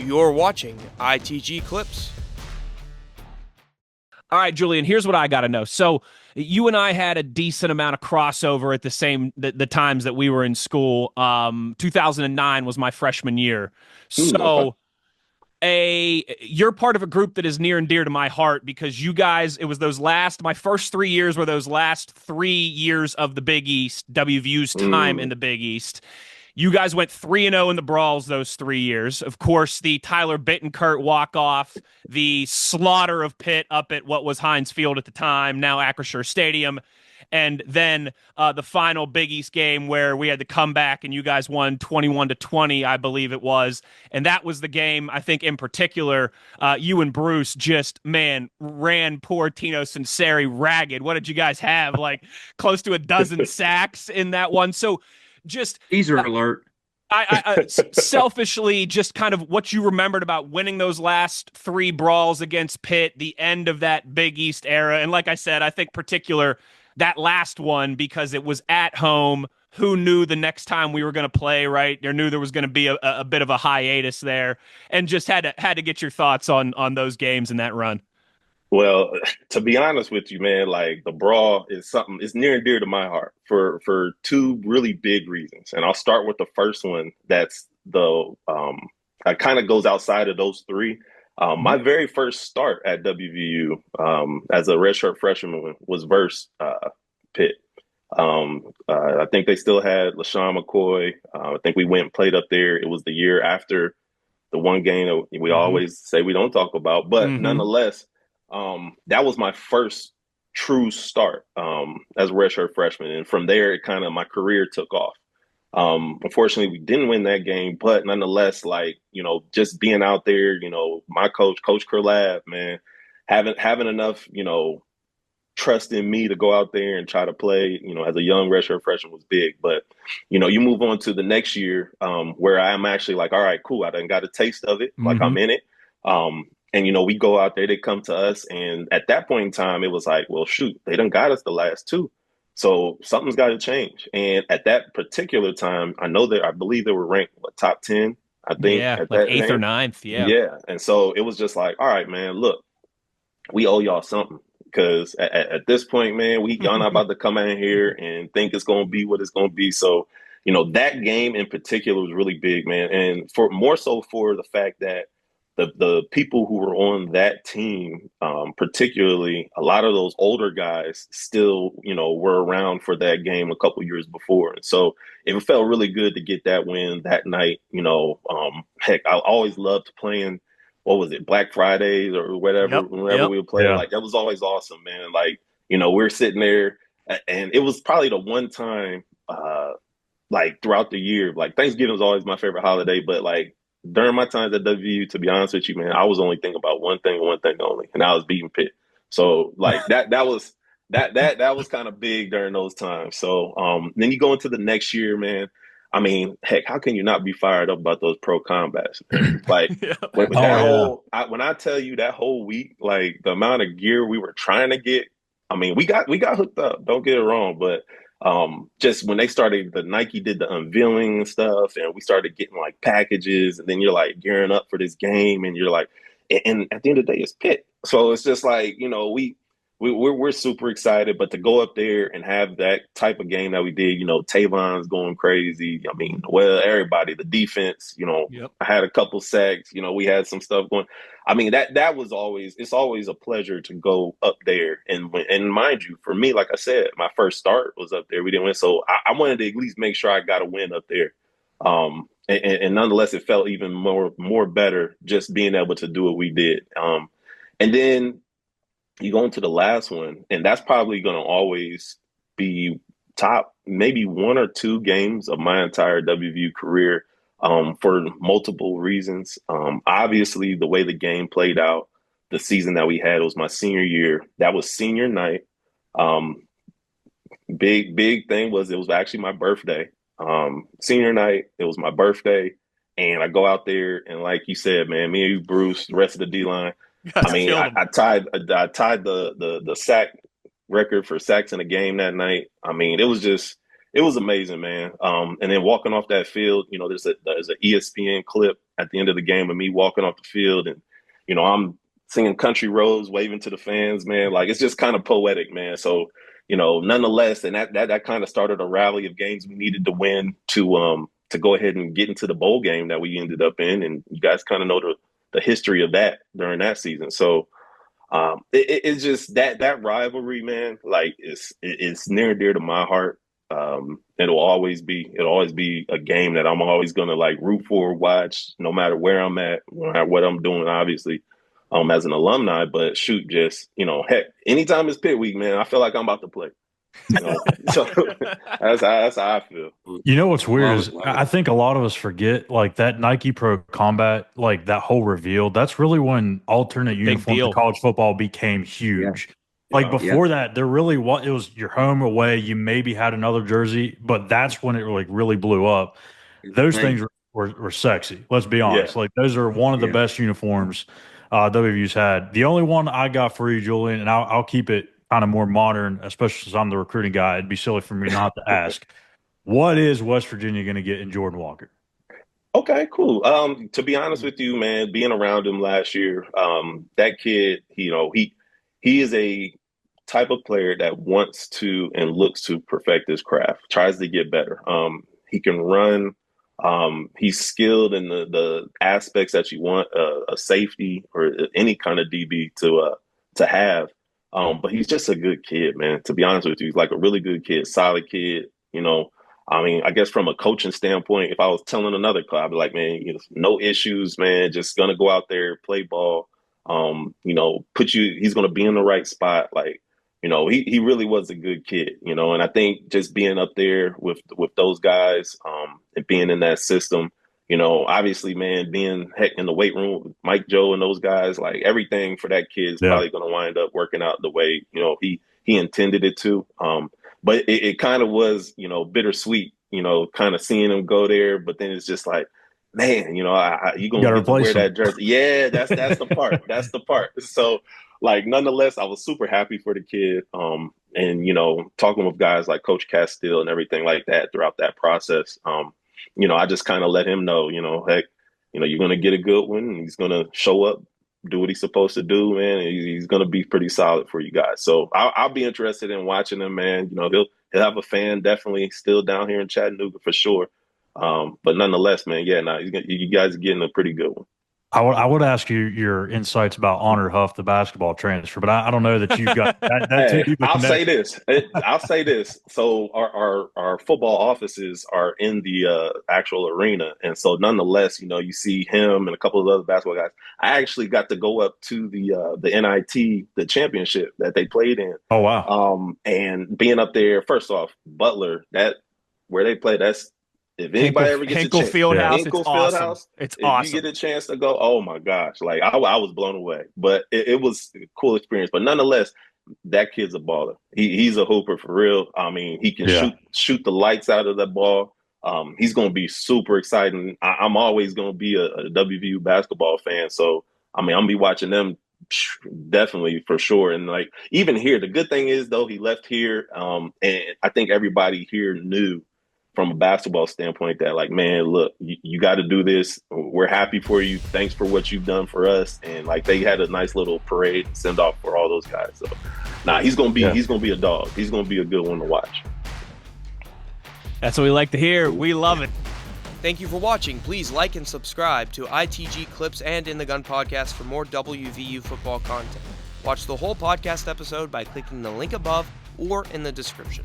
You're watching ITG Clips. All right, Julian, here's what I got to know. So, you and I had a decent amount of crossover at the times that we were in school. 2009 was my freshman year. Okay. So, you're part of a group that is near and dear to my heart because you guys, it was my first 3 years were those last 3 years of the Big East, WVU's time in Mm. the Big East. You guys went 3-0 in the brawls those 3 years. Of course, the Tyler Bittenkurt walk-off, the slaughter of Pitt up at what was Heinz Field at the time, now Acrisure Stadium, and then the final Big East game where we had the comeback and you guys won 21-20, I believe it was. And that was the game, I think in particular, you and Bruce just, man, ran poor Tino Sinceri ragged. What did you guys have? Like close to a dozen sacks in that one. So just Teaser uh, alert. selfishly, just kind of what you remembered about winning those last three brawls against Pitt, the end of that Big East era. And like I said, I think particular that last one because it was at home. Who knew the next time we were going to play, right? Or knew there was going to be a bit of a hiatus there, and just had to get your thoughts on those games and that run. Well, to be honest with you, man, like the brawl is something it's near and dear to my heart for two really big reasons. And I'll start with the first one. That's the it kind of goes outside of those three. My very first start at WVU as a redshirt freshman was versus Pitt. I think they still had LaShawn McCoy. I think we went and played up there. It was the year after the one game that we Mm-hmm. always say we don't talk about, but Mm-hmm. nonetheless, that was my first true start as a redshirt freshman, and from there, it kind of my career took off. Unfortunately, we didn't win that game, but nonetheless, like just being out there, my coach, Coach Kurlab, man, having enough, trust in me to go out there and try to play, as a young redshirt freshman was big. But, you move on to the next year where I'm actually like, all right, cool. I done got a taste of it. Like Mm-hmm. I'm in it. And, we go out there, they come to us. And at that point in time, it was like, well, shoot, they done got us the last two. So something's got to change. And at that particular time, I believe they were ranked top 10, I think, Yeah, at like that eighth or name. ninth. Yeah. Yeah. And so it was just like, all right, man, look, we owe y'all something because at this point, man, y'all not about to come in here and think it's going to be what it's going to be. So, that game in particular was really big, man. And for more so for the fact that the people who were on that team, particularly a lot of those older guys still, were around for that game a couple years before. And so it felt really good to get that win that night. Heck, I always loved playing what was it, Black Fridays or whatever, Yep. whenever Yep. we would play. Yeah. Like that was always awesome, man. Like, we're sitting there and it was probably the one time like throughout the year, like Thanksgiving was always my favorite holiday, but like during my times at WU, to be honest with you, man, I was only thinking about one thing only, and I was beating Pitt. So like that was kind of big during those times. So then you go into the next year, man. I mean, heck, how can you not be fired up about those pro combats, man? Like Yeah. when Oh, that yeah. when I tell you that whole week, like the amount of gear we were trying to get, I mean, we got hooked up. Don't get it wrong, but just when they started, the Nike did the unveiling and stuff, and we started getting like packages, and then you're like gearing up for this game, and you're like, and at the end of the day, it's Pitt, so it's just like we're super excited, but to go up there and have that type of game that we did, Tavon's going crazy. I mean, well, everybody, the defense, Yep. I had a couple sacks, we had some stuff going. I mean, that was it's always a pleasure to go up there. And mind you, for me, like I said, my first start was up there. We didn't win. So I wanted to at least make sure I got a win up there. And nonetheless, it felt even more better just being able to do what we did. And then you go into the last one, and that's probably going to always be top maybe one or two games of my entire WVU career for multiple reasons. Obviously, the way the game played out, the season that we had, it was my senior year. That was senior night. Big thing was it was actually my birthday. Senior night, it was my birthday. And I go out there, and like you said, man, me and you, Bruce, the rest of the D line. You I guys mean, killed him. I tied the sack record for sacks in a game that night. I mean, it was amazing, man. And then walking off that field, there's an ESPN clip at the end of the game of me walking off the field, and I'm singing Country Roads, waving to the fans, man. Like, it's just kind of poetic, man. So, nonetheless, and that kind of started a rally of games we needed to win to go ahead and get into the bowl game that we ended up in. And you guys kind of know the history of that during that season. So it's just that rivalry, man, like it's near and dear to my heart. It'll always be a game that I'm always going to like root for, watch, no matter where I'm at, no matter what I'm doing, obviously, as an alumni. But shoot, just, heck, anytime it's Pit Week, man, I feel like I'm about to play. So that's how I feel. You know what's weird is I think a lot of us forget, like, that Nike Pro Combat, like that whole reveal. That's really when alternate uniforms in college football became huge. Yeah. Like before that, there really was, it was your home away. You maybe had another jersey, but that's when it really blew up. Those things were sexy. Let's be honest. Like, those are one of the best uniforms WVU's had. The only one I got for you, Julian, and I'll keep it kind of more modern, especially since I'm the recruiting guy. It'd be silly for me not to ask. What is West Virginia going to get in Jordan Walker? Okay, cool. To be honest with you, man, being around him last year, that kid, he is a type of player that wants to and looks to perfect his craft, tries to get better. He can run. He's skilled in the aspects that you want a safety or any kind of DB to have. But he's just a good kid, man. To be honest with you, he's like a really good kid, solid kid. I guess from a coaching standpoint, if I was telling another club, I'd be like, man, no issues, man. Just gonna go out there, play ball. He's gonna be in the right spot. Like, he really was a good kid, and I think just being up there with those guys, and being in that system, obviously, man, being in the weight room with Mike Joe and those guys, like, everything for that kid is probably going to wind up working out the way, he intended it to. But it kind of was, bittersweet, kind of seeing him go there. But then it's just like, man, you're going to get to wear that jersey. Yeah, that's the part. That's the part. So, like, nonetheless, I was super happy for the kid. And, talking with guys like Coach Castile and everything like that throughout that process, I just kind of let him know, heck, you're going to get a good one. And he's going to show up, do what he's supposed to do, man. And he's going to be pretty solid for you guys. So I'll be interested in watching him, man. He'll have a fan definitely still down here in Chattanooga for sure. But nonetheless, man, you guys are getting a pretty good one. I would ask you your insights about Honor Huff, the basketball transfer, but I don't know that you've got that. Hey, I'll say this. So our football offices are in the actual arena, and so nonetheless, you see him and a couple of other basketball guys. I actually got to go up to the NIT, the championship that they played in. Oh wow! And being up there, first off, Butler, that where they play, that's. If anybody ever gets Hinkle a chance, Fieldhouse, Hinkle it's awesome. Fieldhouse, it's if awesome. You get a chance to go, oh my gosh, like I was blown away. But it was a cool experience. But nonetheless, that kid's a baller. He's a hooper for real. I mean, he can shoot the lights out of that ball. He's going to be super exciting. I'm always going to be a WVU basketball fan. So, I mean, I'm going to be watching them definitely for sure. And like, even here, the good thing is though, he left here. And I think everybody here knew from a basketball standpoint that, like, man, look, you got to do this. We're happy for you. Thanks for what you've done for us. And like, they had a nice little parade send off for all those guys. So he's going to be a dog. He's going to be a good one to watch. That's what we like to hear. We love it. Thank you for watching. Please like and subscribe to ITG Clips and In the Gun podcast for more WVU football content. Watch the whole podcast episode by clicking the link above or in the description.